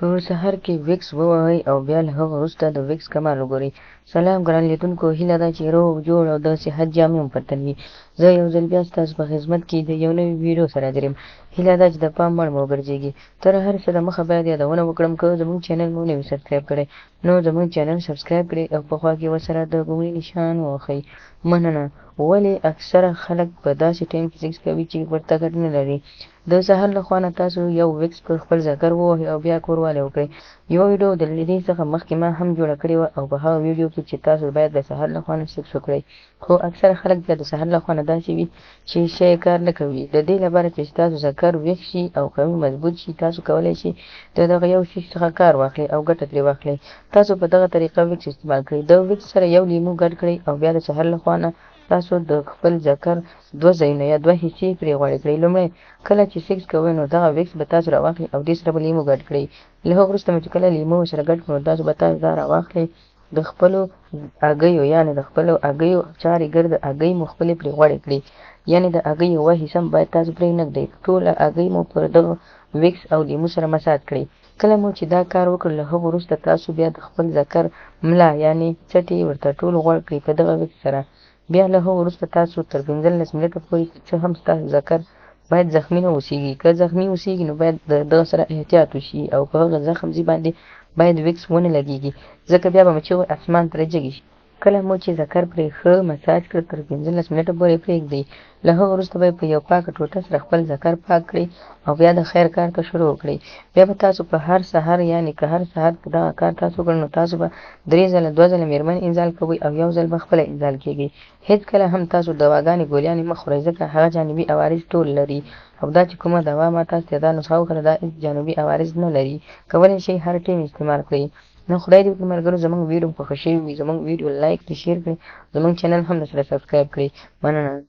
په سهار کې ویکس ووهئ او بیا له هغه وروسته د ویکس کمال وګورئ. سلام ګران لیدونکو، هیله ده چې روغ جوړ او د صحت جامې مو په تن وي. زه یو ځل بیا ستاسو په خدمت کې د یو نوي ویډیو سره حاضر یم. هیله ده چې د پام وړ مو وګرځېږي. تر هر څه دمخه باید یادونه وکړم که زموږ چینل مو نه وي سبسکرایب کړی نو زموږ چینل سبسکرایب کړئ او په خوا کې ورسره د ګونګړي نښان ووهئ. مننه. ولې اکثره خلک په داسې ټایم کې سیکس کوي چې ورته ګټه نه لري؟ د سهار له خوا نه تاسو یو ویکس په خپل ذکر ووهئ او بیا کوروالی وکړئ. یوه ویډیو د دې څخه مخکې ما هم جوړه کړې وه او په هغه ویډیو کې چې تاسو باید د سهار له خوا نه سیکس وکړئ، خو اکثره خلک بیا د سهار له خوا نه داسې وي چې شی کار نه کوي. د دې لپاره چې ستاسو ذکر ویښ شي او قوي مضبوط شي، تاسو کولی شئ د دغه یو شي څخه کار واخلئ او ګټه ترې واخلئ. تاسو په دغه طریقه ویکس استعمال کړئ. د ویکس سره یو لیمو ګډ کړئ او بیا د سهار له خوا نه تاسو د خپل ذکر دوه ځایونه یا دوه حصې پرې غوړې کړئ. لومړی کله چې سیکس کوئ نو دغه ویکس به تاسو راواخلئ او دې سره به لیمو ګډ کړئ. له هغه وروسته چې کله لیمو ورسره ګډ کړو نو تاسو به دا راواخلئ، د خپلو هګیو یعنې د خپلو هګیو چارې ګرد هګۍ مو خپلې پرې غوړې کړئ، یعنې د هګۍ یوه حصه باید تاسو پرې نه ږدئ. ټوله هګۍ مو پر دغه ویکس او لیمو سره مساج کړئ. کله مو چې دا کار وکړ له هغه وروسته تاسو بیا د خپل ذکر ملا یعنې څټې ورته ټول غوړ کړئ په دغه ویکس سره. بیا له هغه وروسته تاسو تر 15 منټه پورې څه هم ستاسو ذکر باید زخمي نه اوسېږي. که زخمي اوسېږي نو باید د دغه سره احتیاط وشي او په هغه زخم ځای باندې باید ویکس ونه لګېږي، ځکه بیا به مچۍ اسمان ته راجګې شي. کله مو چې ذکر پرې ښه مساج کړ تر 15 منټه پورې پرېږدئ. له هغه وروسته به په یو پاکه ټوټه سره خپل ذکر پاک کړئ او بیا د خیر کار ته شروع وکړئ. بیا به تاسو په هر سهار یعنې که هر سهار دغه کار تاسو وکړ نو تاسو به 3 ځله 2 ځله میرمن انزال کوئ او یو ځل به خپله انزال کیږئ. هېڅکله هم تاسو دواګانې ګولیانې مه خورئ، ځکه هغه جانبي عوارض ټول لري او دا چې کومه دوا ما تاسو ته دا نسخه وښوده دا هېڅ جانبي عوارض نه لري. کولی شئ هر ټایم استعمال کړئ. نو خدای دې وکړي ملګرو زموږ ویډیو خوښه شوې وي، زموږ ویډیو لایک کړئ، شیر کړئ، زموږ چینل هم درسره سبسکرایب کړئ. مننه.